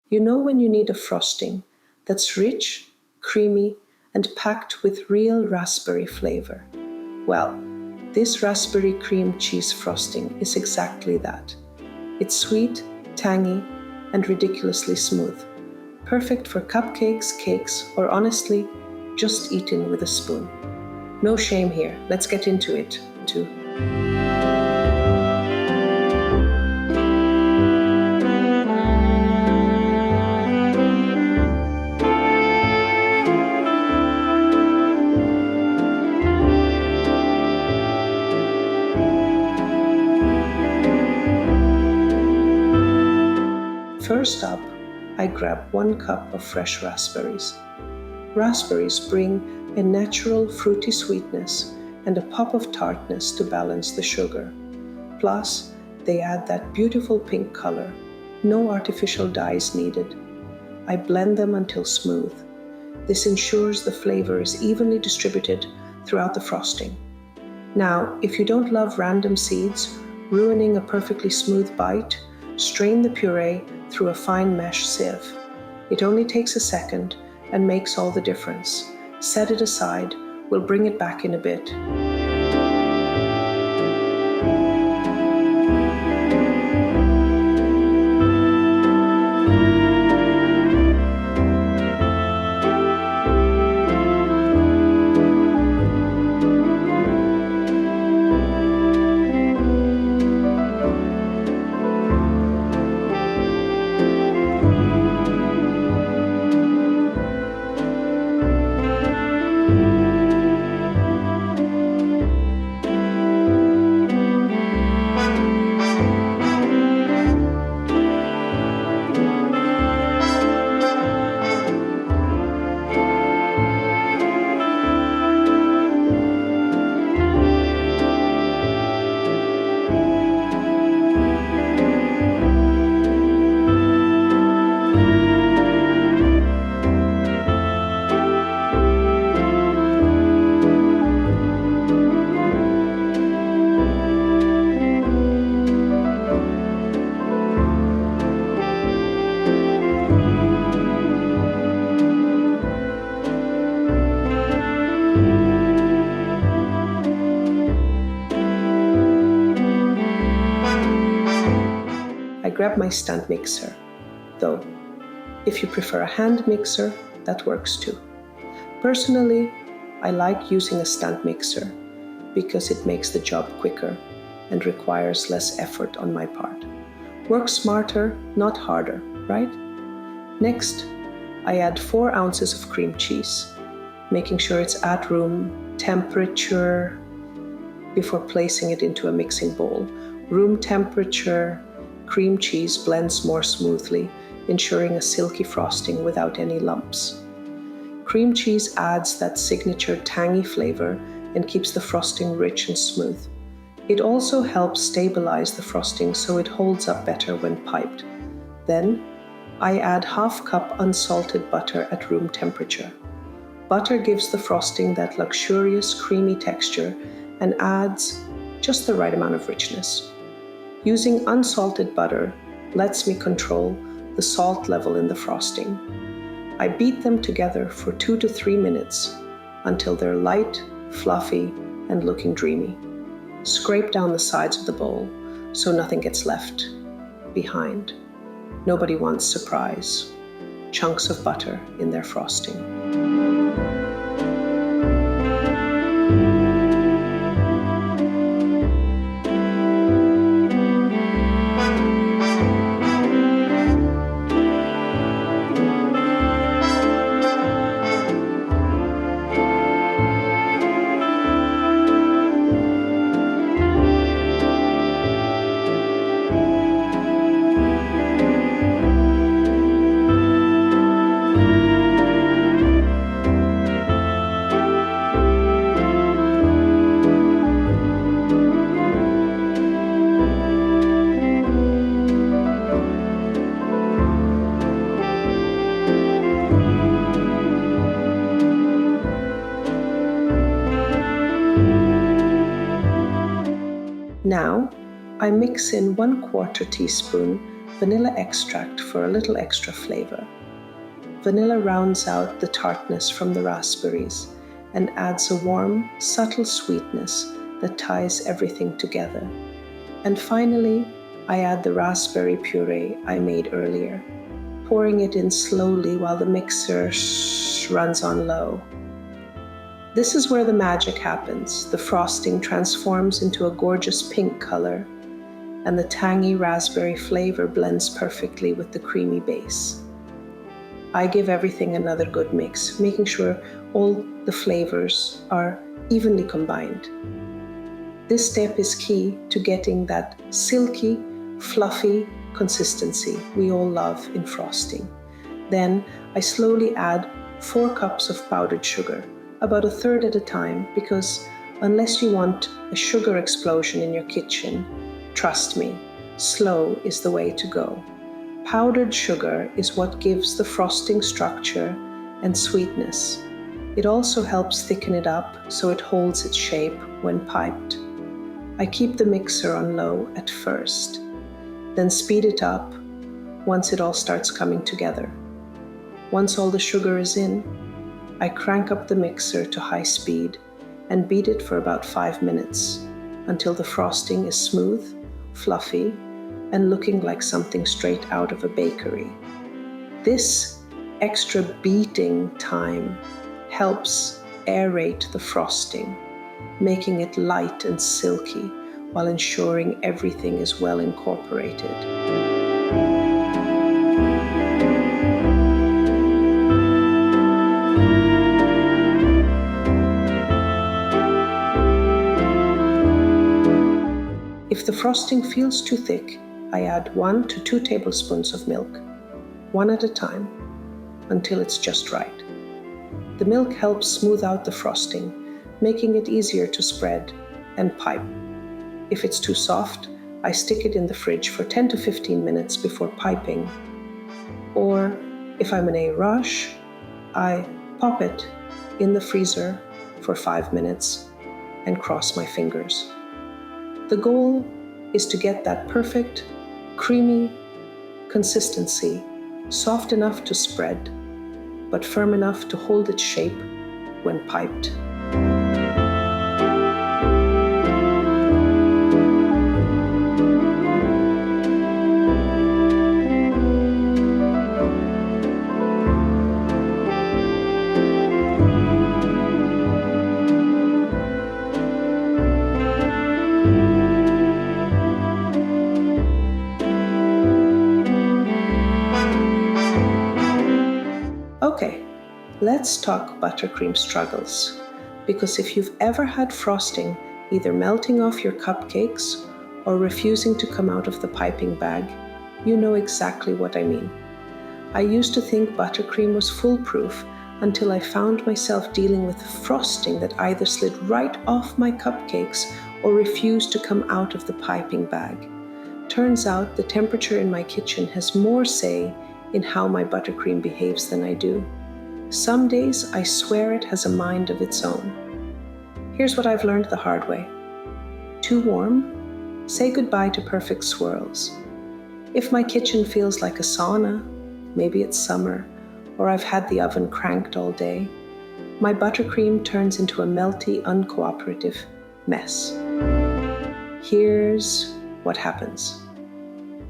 You know when you need a frosting that's rich, creamy, and packed with real raspberry flavor. Well, this raspberry cream cheese frosting is exactly that. It's sweet, tangy, and ridiculously smooth. Perfect for cupcakes, cakes, or honestly, just eaten with a spoon. No shame here, let's get into it, too. First up, I grab 1 cup of fresh raspberries. Raspberries bring a natural fruity sweetness and a pop of tartness to balance the sugar. Plus, they add that beautiful pink color. No artificial dyes needed. I blend them until smooth. This ensures the flavor is evenly distributed throughout the frosting. Now, if you don't love random seeds ruining a perfectly smooth bite, strain the puree through a fine mesh sieve. It only takes a second and makes all the difference. Set it aside, we'll bring it back in a bit. I grab my stand mixer, though if you prefer a hand mixer, that works too. Personally, I like using a stand mixer because it makes the job quicker and requires less effort on my part. Work smarter, not harder, right? Next, I add 4 ounces of cream cheese, making sure it's at room temperature before placing it into a mixing bowl. Room temperature cream cheese blends more smoothly, ensuring a silky frosting without any lumps. Cream cheese adds that signature tangy flavor and keeps the frosting rich and smooth. It also helps stabilize the frosting so it holds up better when piped. Then, I add ½ cup unsalted butter at room temperature. Butter gives the frosting that luxurious, creamy texture and adds just the right amount of richness. Using unsalted butter lets me control the salt level in the frosting. I beat them together for 2 to 3 minutes until they're light, fluffy, and looking dreamy. Scrape down the sides of the bowl so nothing gets left behind. Nobody wants surprise chunks of butter in their frosting. Now, I mix in 1/4 teaspoon vanilla extract for a little extra flavor. Vanilla rounds out the tartness from the raspberries and adds a warm, subtle sweetness that ties everything together. And finally, I add the raspberry puree I made earlier, pouring it in slowly while the mixer runs on low. This is where the magic happens. The frosting transforms into a gorgeous pink color, and the tangy raspberry flavor blends perfectly with the creamy base. I give everything another good mix, making sure all the flavors are evenly combined. This step is key to getting that silky, fluffy consistency we all love in frosting. Then I slowly add 4 cups of powdered sugar, about a third at a time, because unless you want a sugar explosion in your kitchen, trust me, slow is the way to go. Powdered sugar is what gives the frosting structure and sweetness. It also helps thicken it up so it holds its shape when piped. I keep the mixer on low at first, then speed it up once it all starts coming together. Once all the sugar is in, I crank up the mixer to high speed and beat it for about 5 minutes until the frosting is smooth, fluffy, and looking like something straight out of a bakery. This extra beating time helps aerate the frosting, making it light and silky while ensuring everything is well incorporated. If the frosting feels too thick, I add 1 to 2 tablespoons of milk, one at a time, until it's just right. The milk helps smooth out the frosting, making it easier to spread and pipe. If it's too soft, I stick it in the fridge for 10 to 15 minutes before piping. Or if I'm in a rush, I pop it in the freezer for 5 minutes and cross my fingers. The goal is to get that perfect, creamy consistency, soft enough to spread, but firm enough to hold its shape when piped. Okay, let's talk buttercream struggles, because if you've ever had frosting either melting off your cupcakes or refusing to come out of the piping bag, you know exactly what I mean. I used to think buttercream was foolproof until I found myself dealing with frosting that either slid right off my cupcakes or refused to come out of the piping bag. Turns out the temperature in my kitchen has more say in how my buttercream behaves than I do. Some days I swear it has a mind of its own. Here's what I've learned the hard way. Too warm? Say goodbye to perfect swirls. If my kitchen feels like a sauna, maybe it's summer, or I've had the oven cranked all day, my buttercream turns into a melty, uncooperative mess. Here's what happens.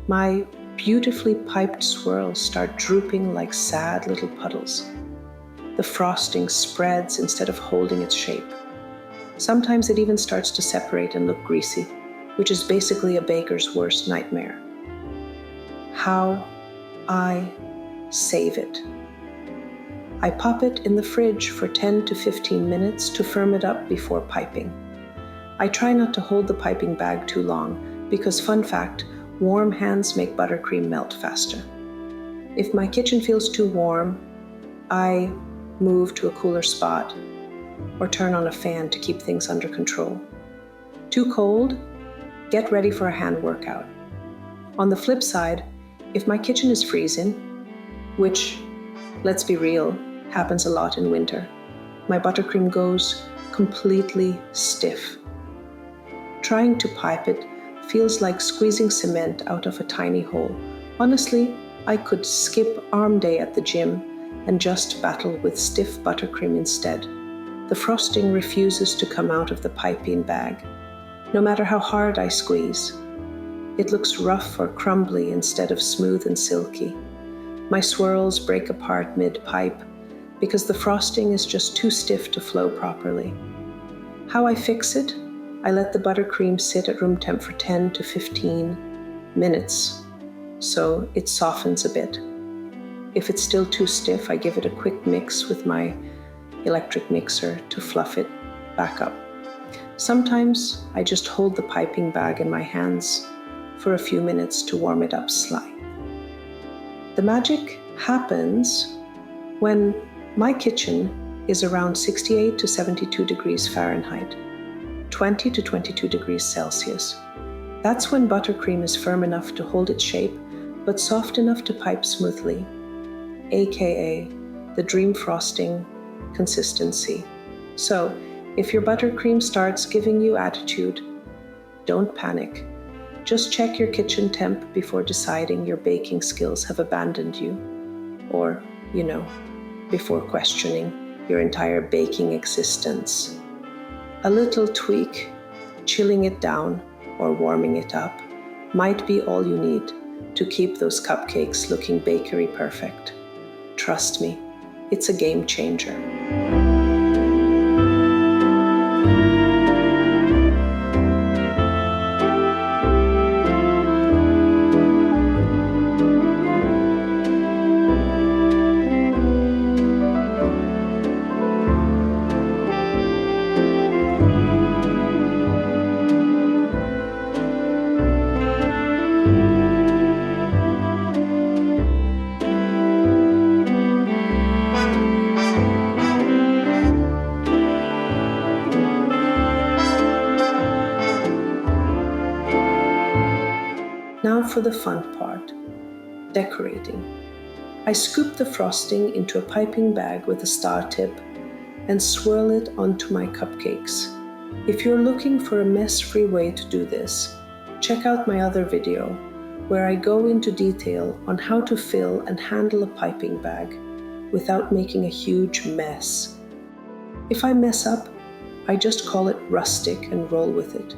My beautifully piped swirls start drooping like sad little puddles. The frosting spreads instead of holding its shape. Sometimes it even starts to separate and look greasy, which is basically a baker's worst nightmare. How I save it. I pop it in the fridge for 10 to 15 minutes to firm it up before piping. I try not to hold the piping bag too long because, fun fact, warm hands make buttercream melt faster. If my kitchen feels too warm, I move to a cooler spot or turn on a fan to keep things under control. Too cold? Get ready for a hand workout. On the flip side, if my kitchen is freezing, which, let's be real, happens a lot in winter, my buttercream goes completely stiff. Trying to pipe it feels like squeezing cement out of a tiny hole, Honestly, I could skip arm day at the gym and just battle with stiff buttercream instead. The frosting refuses to come out of the piping bag, no matter how hard I squeeze. It looks rough or crumbly instead of smooth and silky. My swirls break apart mid-pipe because the frosting is just too stiff to flow properly. How I fix it? I let the buttercream sit at room temp for 10 to 15 minutes, so it softens a bit. If it's still too stiff, I give it a quick mix with my electric mixer to fluff it back up. Sometimes I just hold the piping bag in my hands for a few minutes to warm it up slightly. The magic happens when my kitchen is around 68 to 72 degrees Fahrenheit, 20 to 22 degrees Celsius. That's when buttercream is firm enough to hold its shape, but soft enough to pipe smoothly, aka the dream frosting consistency. So, if your buttercream starts giving you attitude, don't panic. Just check your kitchen temp before deciding your baking skills have abandoned you, or, before questioning your entire baking existence. A little tweak, chilling it down or warming it up, might be all you need to keep those cupcakes looking bakery perfect. Trust me, it's a game changer. Now for the fun part, decorating. I scoop the frosting into a piping bag with a star tip and swirl it onto my cupcakes. If you're looking for a mess-free way to do this, check out my other video where I go into detail on how to fill and handle a piping bag without making a huge mess. If I mess up, I just call it rustic and roll with it.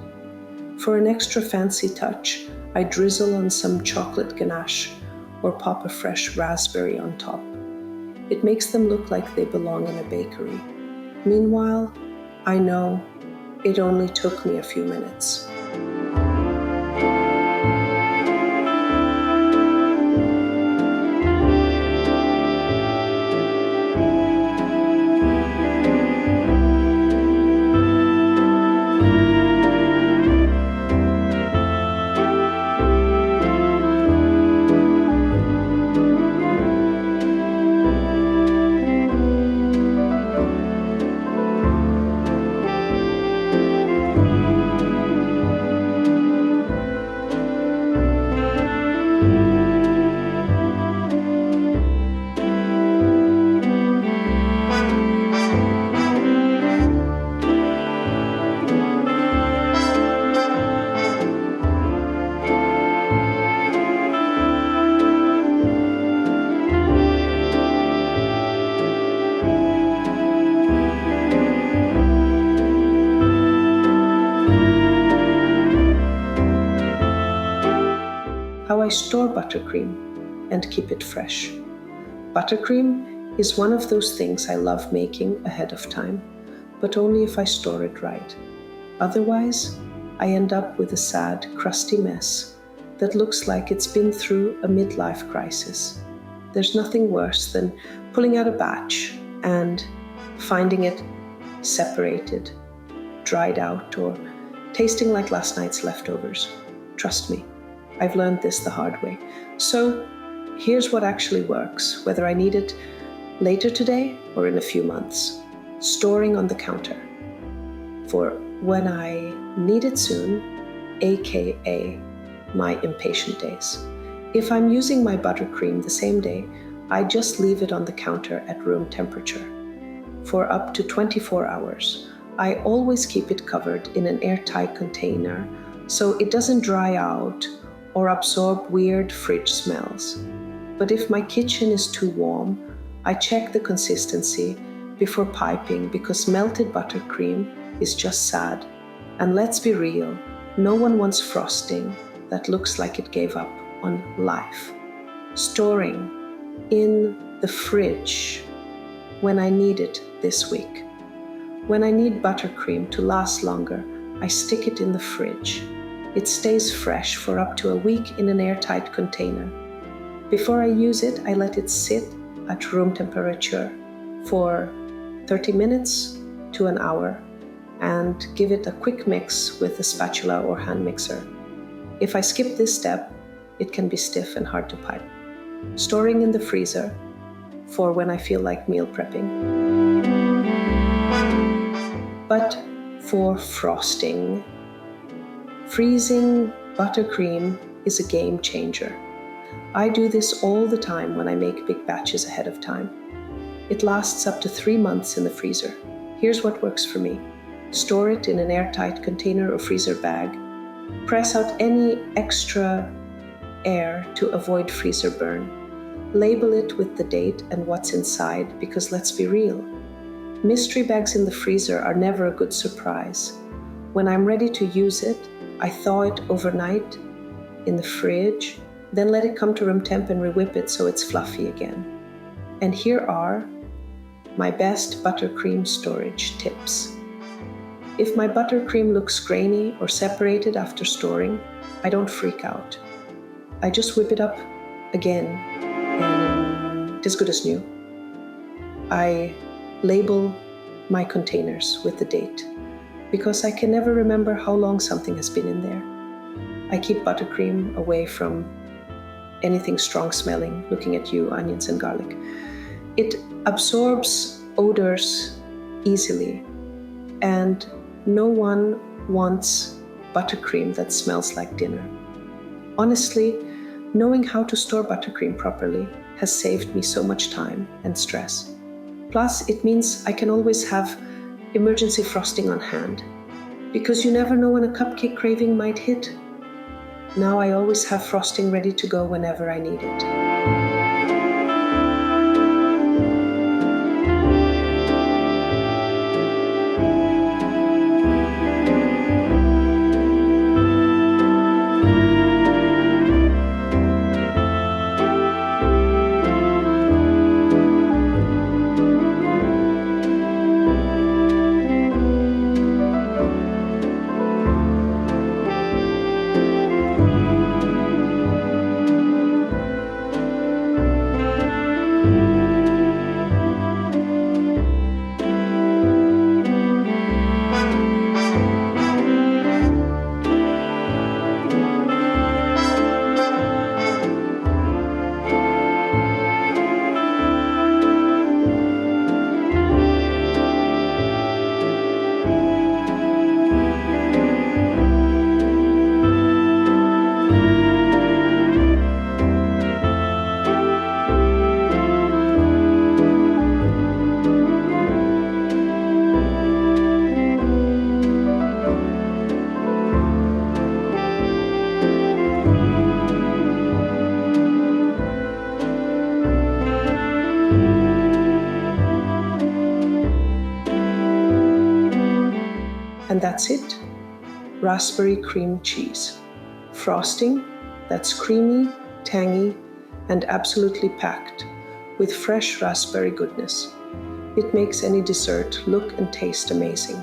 For an extra fancy touch, I drizzle on some chocolate ganache or pop a fresh raspberry on top. It makes them look like they belong in a bakery. Meanwhile, I know it only took me a few minutes. How I store buttercream and keep it fresh. Buttercream is one of those things I love making ahead of time, but only if I store it right. Otherwise, I end up with a sad, crusty mess that looks like it's been through a midlife crisis. There's nothing worse than pulling out a batch and finding it separated, dried out, or tasting like last night's leftovers. Trust me, I've learned this the hard way. So here's what actually works, whether I need it later today or in a few months. Storing on the counter for when I need it soon, aka my impatient days. If I'm using my buttercream the same day, I just leave it on the counter at room temperature for up to 24 hours. I always keep it covered in an airtight container so it doesn't dry out or absorb weird fridge smells. But if my kitchen is too warm, I check the consistency before piping because melted buttercream is just sad. And let's be real, no one wants frosting that looks like it gave up on life. Storing in the fridge when I need it this week. When I need buttercream to last longer, I stick it in the fridge. It stays fresh for up to a week in an airtight container. Before I use it, I let it sit at room temperature for 30 minutes to an hour and give it a quick mix with a spatula or hand mixer. If I skip this step, it can be stiff and hard to pipe. Storing in the freezer for when I feel like meal prepping. But for frosting, freezing buttercream is a game changer. I do this all the time when I make big batches ahead of time. It lasts up to 3 months in the freezer. Here's what works for me. Store it in an airtight container or freezer bag. Press out any extra air to avoid freezer burn. Label it with the date and what's inside because let's be real. Mystery bags in the freezer are never a good surprise. When I'm ready to use it, I thaw it overnight in the fridge, then let it come to room temp and re-whip it so it's fluffy again. And here are my best buttercream storage tips. If my buttercream looks grainy or separated after storing, I don't freak out. I just whip it up again and it's good as new. I label my containers with the date because I can never remember how long something has been in there. I keep buttercream away from anything strong smelling, looking at you, onions and garlic. It absorbs odors easily, and no one wants buttercream that smells like dinner. Honestly, knowing how to store buttercream properly has saved me so much time and stress. Plus, it means I can always have emergency frosting on hand, because you never know when a cupcake craving might hit. Now I always have frosting ready to go whenever I need it. And that's it. Raspberry cream cheese. Frosting that's creamy, tangy, and absolutely packed with fresh raspberry goodness. It makes any dessert look and taste amazing.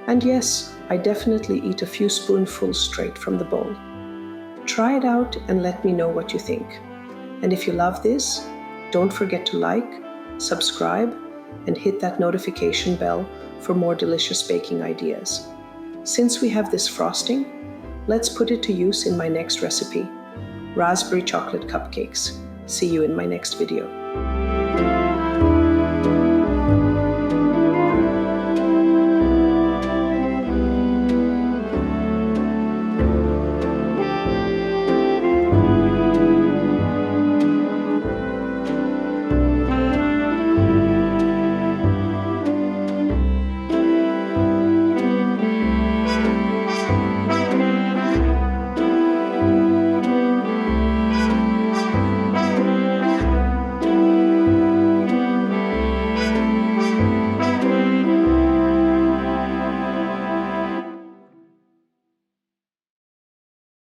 And yes, I definitely eat a few spoonfuls straight from the bowl. Try it out and let me know what you think. And if you love this, don't forget to like, subscribe, and hit that notification bell for more delicious baking ideas. Since we have this frosting, let's put it to use in my next recipe, raspberry chocolate cupcakes. See you in my next video.